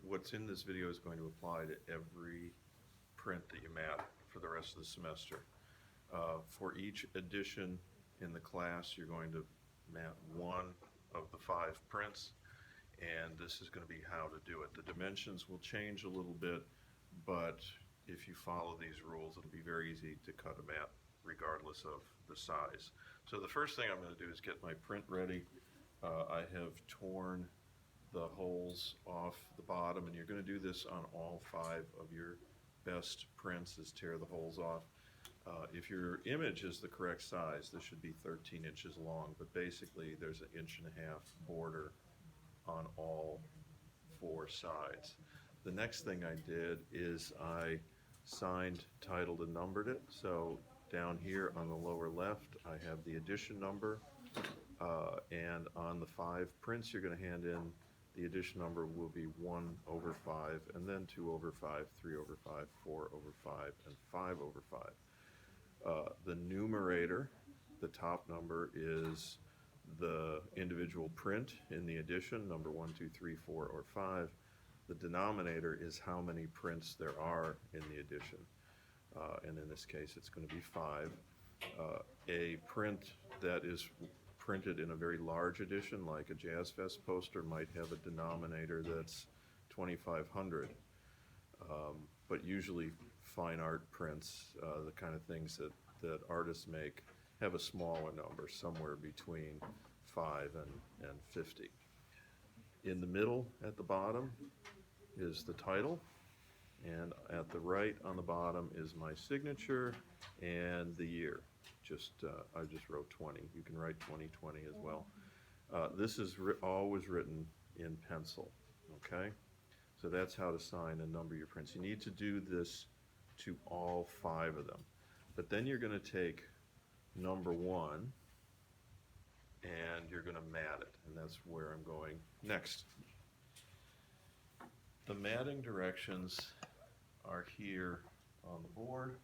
what's in this video is going to apply to every print that you mat for the rest of the semester. For each edition in the class, you're going to mat one of the 5 prints, and this is going to be how to do it. The dimensions will change a little bit, but if you follow these rules, it'll be very easy to cut a mat regardless of the size. So the first thing I'm going to do is get my print ready. I have torn the holes off the bottom, and you're going to do this on all 5 of your best prints, is tear the holes off. If your image is the correct size, this should be 13 inches long, but basically there's an 1.5 inch border on all 4 sides. The next thing I did is I signed, titled, and numbered it. So down here on the lower left, I have the edition number, and on the 5 prints you're going to hand in, the edition number will be 1/5, and then 2/5, 3/5, 4/5, and 5/5. The numerator, the top number, is the individual print in the edition, number 1, 2, 3, 4, or 5. The denominator is how many prints there are in the edition, and in this case it's going to be 5. A print that is printed in a very large edition, like a Jazz Fest poster, might have a denominator that's 2,500. But usually fine art prints, the kind of things that artists make, have a smaller number, somewhere between 5 and 50. In the middle at the bottom is the title, and at the right on the bottom is my signature and the year. I just wrote 20. You can write 2020 as well. This is always written in pencil, okay? So that's how to sign and number your prints. You need to do this to all 5 of them. But then you're going to take number 1 and you're going to mat it, and that's where I'm going next. The matting directions are here on the board,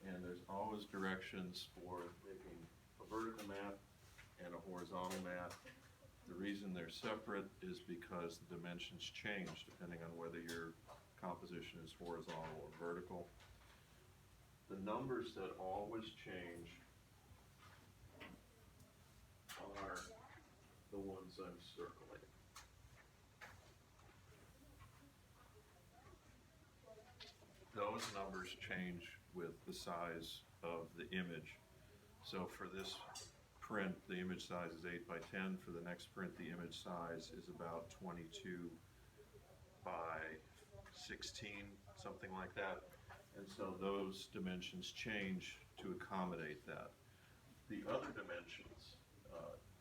and there's always directions for making a vertical mat and a horizontal mat. The reason they're separate is because the dimensions change depending on whether your composition is horizontal or vertical. The numbers that always change are the ones I'm circling. Those numbers change with the size of the image. So for this print, the image size is 8 by 10. For the next print, the image size is about 22 by 16, something like that. And so those dimensions change to accommodate that. The other dimensions,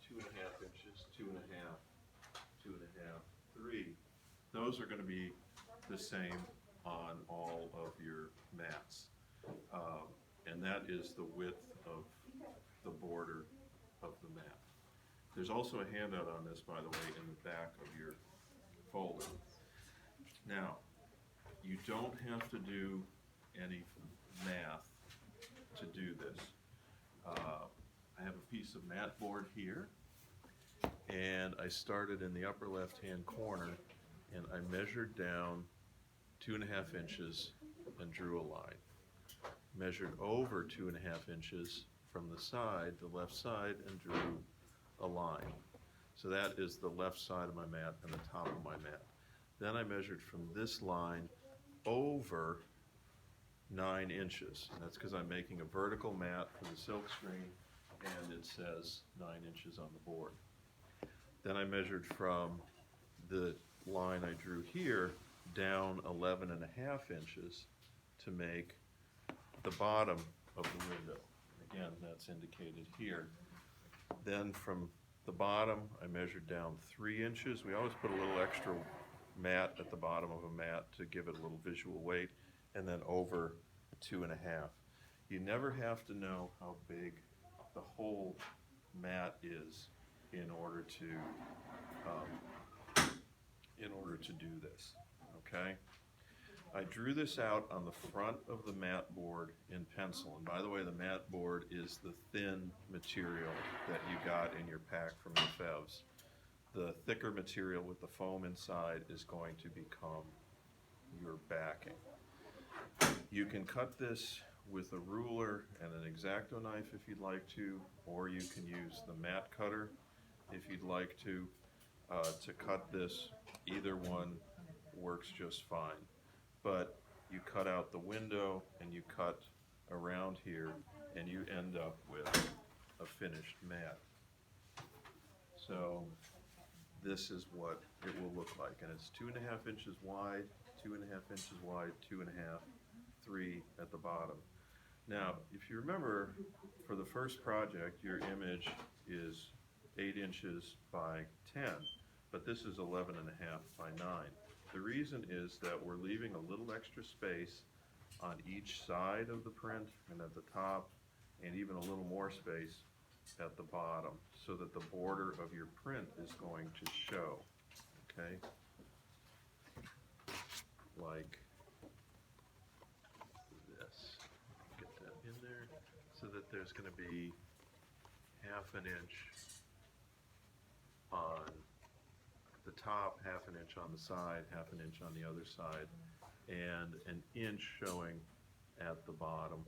2.5 inches, 2.5, 2.5, 3, those are going to be the same on all of your mats. And that is the width of the border of the mat. There's also a handout on this, by the way, in the back of your folder. Now, you don't have to do any math to do this. I have a piece of mat board here, and I started in the upper left-hand corner, and I measured down 2.5 inches and drew a line. Measured over 2.5 inches from the side, the left side, and drew a line. So that is the left side of my mat and the top of my mat. Then I measured from this line over 9 inches. And that's because I'm making a vertical mat for the silk screen, and it says 9 inches on the board. Then I measured from the line I drew here down 11.5 inches to make the bottom of the window. Again, that's indicated here. Then from the bottom, I measured down 3 inches. We always put a little extra mat at the bottom of a mat to give it a little visual weight, and then over 2.5. You never have to know how big the whole mat is in order to do this, okay? I drew this out on the front of the mat board in pencil. And by the way, the mat board is the thin material that you got in your pack from the Fevs. the thicker material with the foam inside is going to become your backing. You can cut this with a ruler and an X-Acto knife if you'd like to, or you can use the mat cutter if you'd like to cut this. Either one works just fine. But you cut out the window and you cut around here and you end up with a finished mat. So this is what it will look like, and it's 2.5 inches wide, 2.5 inches wide, 2.5, 3 at the bottom. Now, if you remember, for the first project, your image is 8 inches by 10, but this is 11.5 by 9. The reason is that we're leaving a little extra space on each side of the print and at the top, and even a little more space at the bottom, so that the border of your print is going to show, okay? Like this. Get that in there, so that there's going to be 1/2 inch on the top, 1/2 inch on the side, 1/2 inch on the other side, and 1 inch showing at the bottom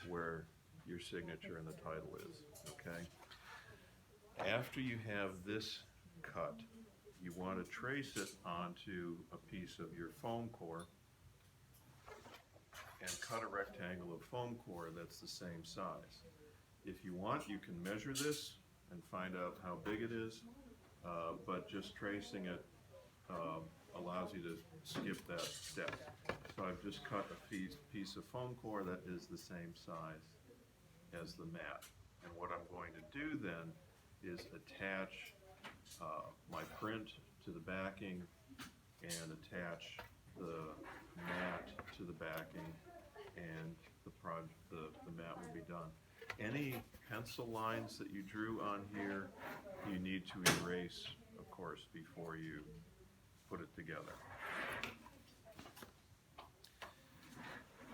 where your signature and the title is, okay? After you have this cut, you want to trace it onto a piece of your foam core and cut a rectangle of foam core that's the same size. If you want, you can measure this and find out how big it is, but just tracing it allows you to skip that step. So I've just cut a piece of foam core that is the same size as the mat. And what I'm going to do then is attach my print to the backing and attach the mat to the backing, and the mat will be done. Any pencil lines that you drew on here, you need to erase, of course, before you put it together.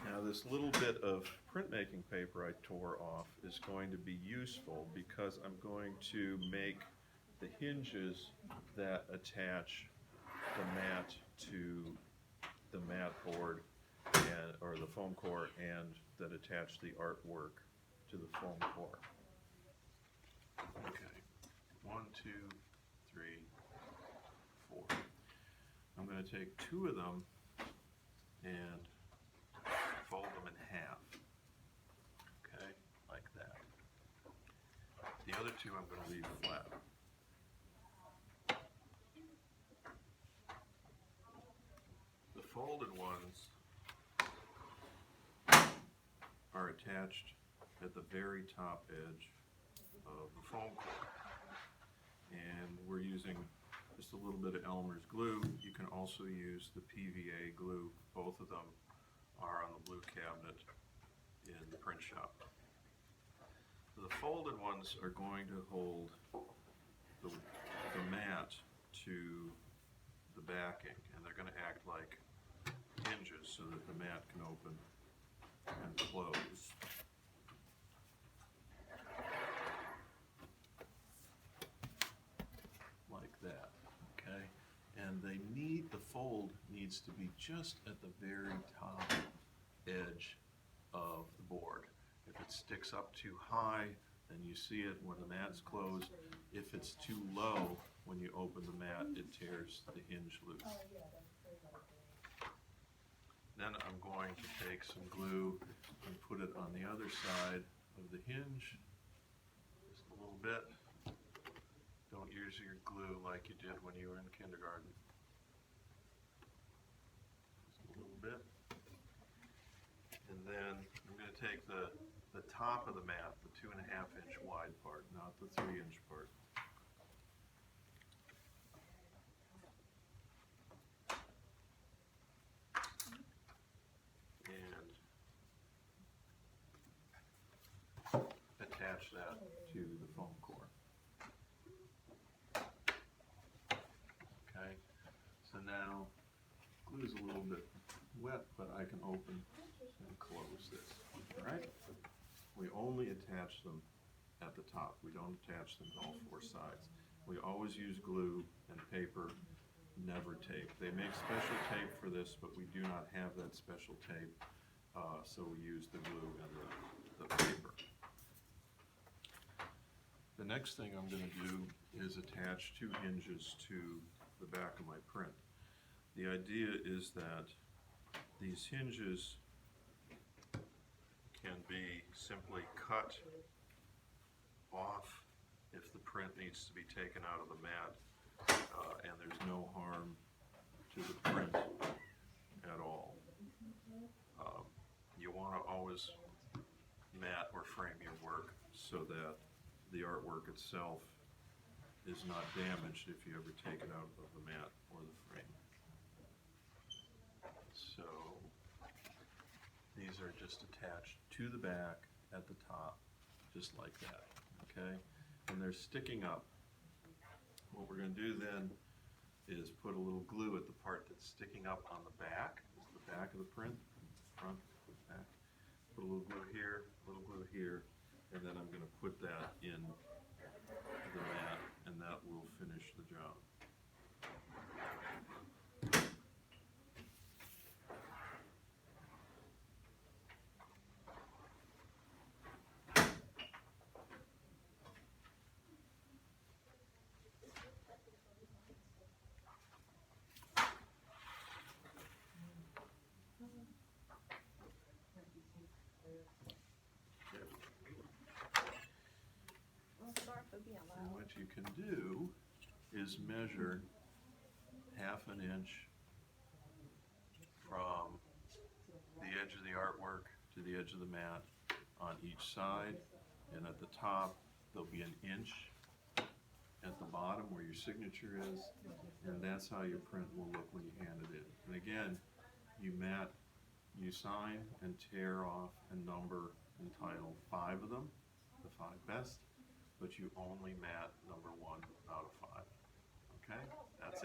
Now, this little bit of printmaking paper I tore off is going to be useful because I'm going to make the hinges that attach the mat to the mat board or the foam core, and that attach the artwork to the foam core. Okay, 1, 2, 3, 4. I'm going to take 2 of them and fold them in half, okay, like that. The other 2 I'm going to leave flat. The folded ones are attached at the very top edge of the foam core, and we're using just a little bit of Elmer's glue. You can also use the PVA glue. Both of them are on the blue cabinet in the print shop. The folded ones are going to hold the mat to the backing, and they're going to act like hinges so that the mat can open and close. Like that, okay? And the fold needs to be just at the very top edge of the board. If it sticks up too high, then you see it when the mat's closed. If it's too low, when you open the mat, it tears the hinge loose. Then I'm going to take some glue and put it on the other side of the hinge, just a little bit. Don't use your glue like you did when you were in kindergarten. Just a little bit. And then I'm going to take the top of the mat, the 2.5 inch wide part, not the 3 inch part. Attach that to the foam core. Okay, so now glue's a little bit wet, but I can open and close this. All right, we only attach them at the top. We don't attach them to all 4 sides. We always use glue and paper, never tape. They make special tape for this, but we do not have that special tape, so we use the glue and the paper. The next thing I'm going to do is attach 2 hinges to the back of my print. The idea is that these hinges can be simply cut off if the print needs to be taken out of the mat, and there's no harm to the print at all. You want to always mat or frame your work so that the artwork itself is not damaged if you ever take it out of the mat or the frame. So these are just attached to the back at the top, just like that, okay? And they're sticking up. What we're going to do then is put a little glue at the part that's sticking up on the back. This is the back of the print, front, back. Put a little glue here, a little glue here, and then I'm going to put that in the mat, and that will finish the job. And what you can do is measure 1/2 inch from the edge of the artwork to the edge of the mat on each side, and at the top there'll be 1 inch at the bottom where your signature is, and that's how your print will look when you hand it in. And again, you mat, you sign and tear off and number and title 5 of them, the 5 best, but you only mat number 1 out of 5. Okay? That's it.